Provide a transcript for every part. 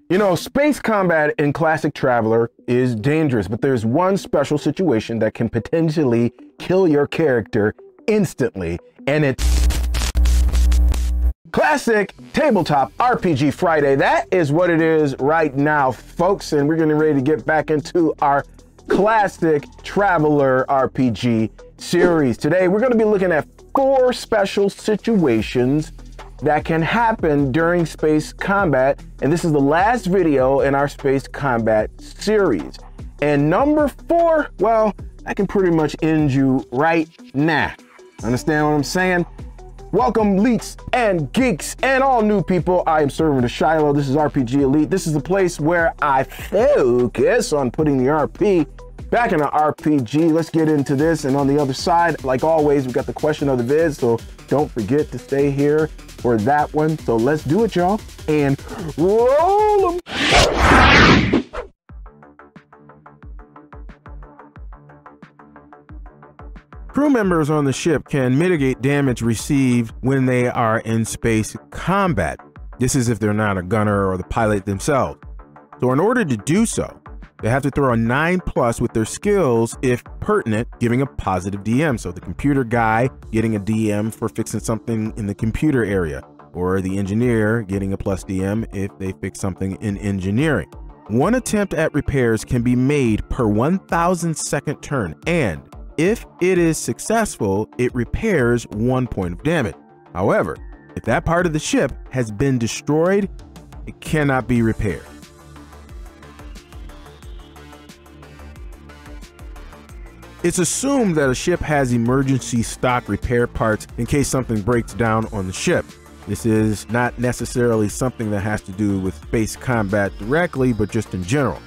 You know, space combat in Classic Traveler is dangerous, but there's one special situation that can potentially kill your character instantly, and it's Classic Tabletop RPG Friday. That is what it is right now, folks, and we're getting ready to get back into our Classic Traveler RPG series. Today, we're going to be looking at 4 special situations that can happen during space combat, and this is the last video in our space combat series. And number 4, well, that can pretty much end you right now. Understand what I'm saying? Welcome, leets and geeks and all new people. I am Servant of Shiloh. This is RPG Elite. This is the place where I focus on putting the RP back in an RPG. Let's get into this. And on the other side, like always, we got the question of the vid, so don't forget to stay here for that one. So let's do it, y'all, and roll them. Crew members on the ship can mitigate damage received when they are in space combat. This is if they're not a gunner or the pilot themselves. So in order to do so, they have to throw a 9+ with their skills if pertinent, giving a positive DM. So the computer guy getting a DM for fixing something in the computer area, or the engineer getting a plus DM if they fix something in engineering. One attempt at repairs can be made per 1,000 second turn, and if it is successful, it repairs 1 point of damage. However, if that part of the ship has been destroyed, it cannot be repaired. It's assumed that a ship has emergency stock repair parts in case something breaks down on the ship. This is not necessarily something that has to do with space combat directly, but just in general.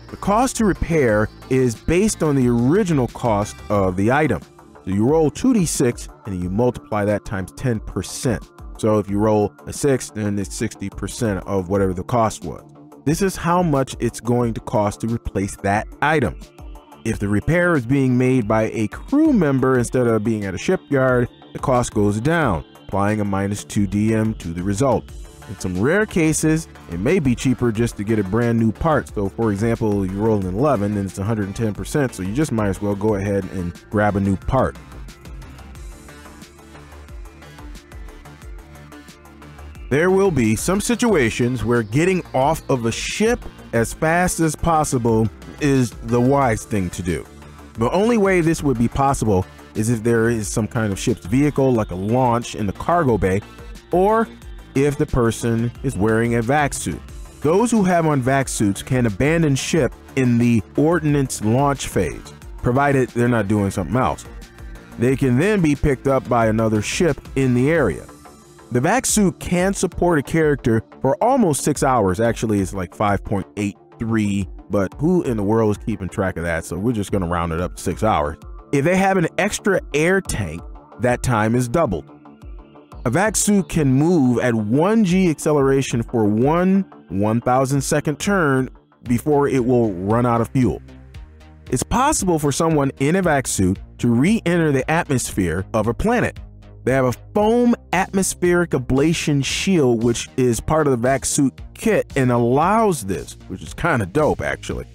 The cost to repair is based on the original cost of the item. So you roll 2d6 and you multiply that times 10%. So if you roll a 6, then it's 60% of whatever the cost was. This is how much it's going to cost to replace that item. If the repair is being made by a crew member instead of being at a shipyard, the cost goes down, applying a -2 DM to the result. In some rare cases, it may be cheaper just to get a brand new part. So for example, you roll an 11 and it's 110%, so you just might as well go ahead and grab a new part. There will be some situations where getting off of a ship as fast as possible is the wise thing to do. The only way this would be possible is if there is some kind of ship's vehicle, like a launch in the cargo bay, or if the person is wearing a vac suit. Those who have on vac suits can abandon ship in the ordnance launch phase, provided they're not doing something else. They can then be picked up by another ship in the area. The vac suit can support a character for almost 6 hours. Actually, it's like 5.83, but who in the world is keeping track of that? So we're just gonna round it up to 6 hours. If they have an extra air tank, that time is doubled. A vac suit can move at 1g acceleration for 1,000 second turn before it will run out of fuel. It's possible for someone in a vac suit to re-enter the atmosphere of a planet. They have a foam atmospheric ablation shield, which is part of the vac suit kit and allows this, which is kind of dope actually.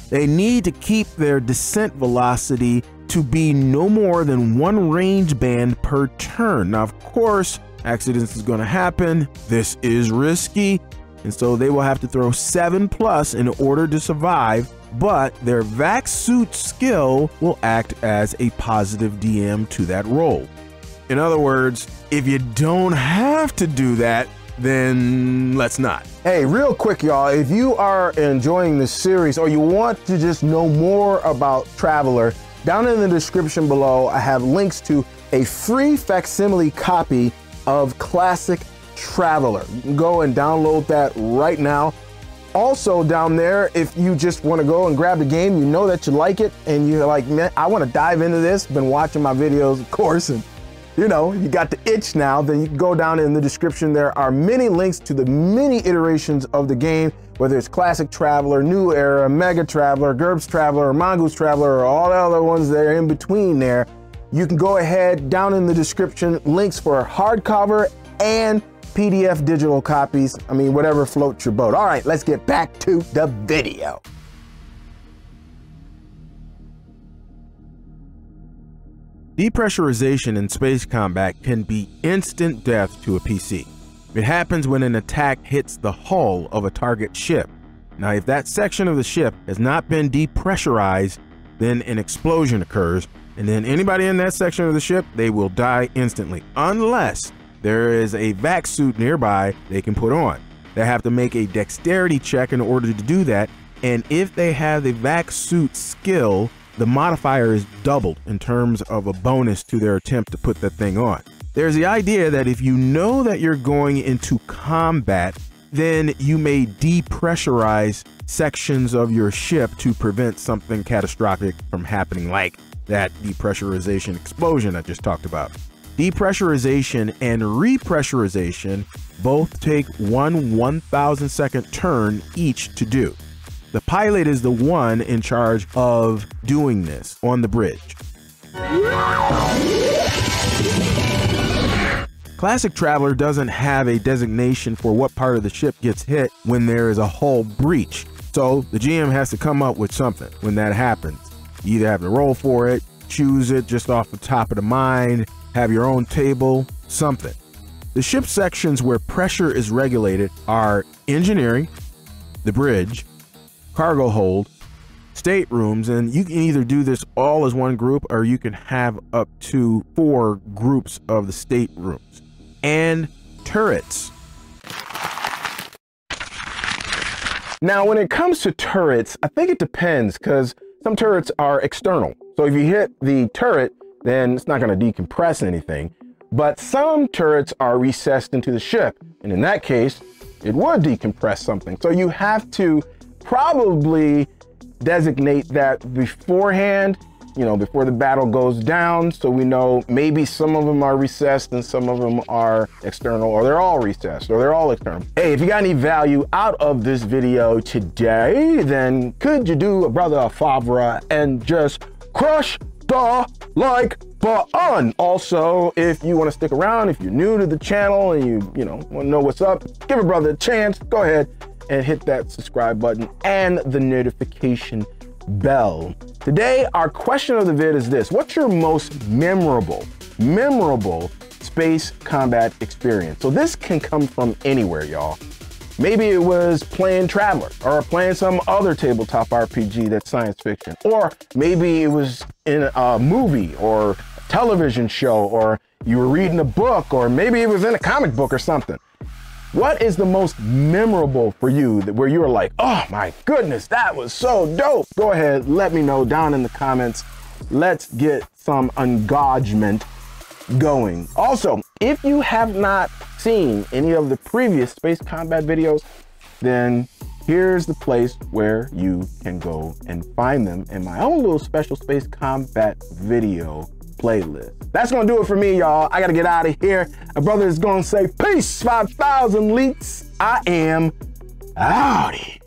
They need to keep their descent velocity to be no more than 1 range band per turn. Now, of course, accidents is going to happen. This is risky, and so they will have to throw 7+ in order to survive, but their vac suit skill will act as a positive DM to that roll. In other words, if you don't have to do that, then let's not. Hey, real quick, y'all, if you are enjoying this series or you want to just know more about Traveler, down in the description below, I have links to a free facsimile copy of Classic Traveler. You can go and download that right now. Also down there, if you just want to go and grab the game, you know that you like it, and you're like, man, I want to dive into this, been watching my videos, of course, and you know, you got the itch now, then you can go down in the description. There are many links to the many iterations of the game, whether it's Classic Traveler, New Era, Mega Traveler, GURPS Traveler, or Mongoose Traveler, or all the other ones that are in between there. You can go ahead down in the description, links for hardcover and PDF, digital copies, I mean, whatever floats your boat. All right, let's get back to the video. Depressurization in space combat can be instant death to a PC. It happens when an attack hits the hull of a target ship. Now, if that section of the ship has not been depressurized, then an explosion occurs, and then anybody in that section of the ship, they will die instantly, unless there is a vac suit nearby they can put on. They have to make a dexterity check in order to do that, and if they have the vac suit skill, the modifier is doubled in terms of a bonus to their attempt to put that thing on. There's the idea that if you know that you're going into combat, then you may depressurize sections of your ship to prevent something catastrophic from happening, like that depressurization explosion I just talked about. Depressurization and repressurization both take 1/1000 second turn each to do. The pilot is the one in charge of doing this on the bridge. Classic Traveler doesn't have a designation for what part of the ship gets hit when there is a hull breach, so the GM has to come up with something when that happens. You either have to roll for it, choose it just off the top of the mind, have your own table, something. The ship sections where pressure is regulated are engineering, the bridge, cargo hold, staterooms, and you can either do this all as one group or you can have up to 4 groups of the staterooms. And turrets. Now, when it comes to turrets, I think it depends, because some turrets are external. So if you hit the turret, then it's not going to decompress anything. But some turrets are recessed into the ship, and in that case, it would decompress something. So you have to probably designate that beforehand, before the battle goes down, so we know maybe some of them are recessed and some of them are external, or they're all recessed, or they're all external. Hey, if you got any value out of this video today, then could you do a brother a favor and just crush the like button? Also, if you want to stick around, if you're new to the channel and you want to know what's up, give a brother a chance, go ahead and hit that subscribe button and the notification bell. Today, our question of the vid is this: what's your most memorable space combat experience? So this can come from anywhere, y'all. Maybe it was playing Traveler, or playing some other tabletop RPG that's science fiction, or maybe it was in a movie or a television show, or you were reading a book, or maybe it was in a comic book or something. What is the most memorable for you, where you were like, oh my goodness, that was so dope? Go ahead, let me know down in the comments. Let's get some engagement going. Also, if you have not seen any of the previous space combat videos, then here's the place where you can go and find them in my own little special space combat video playlist. That's gonna do it for me, y'all. I gotta get out of here. My brother is gonna say peace, 5,000 leets. I am outie.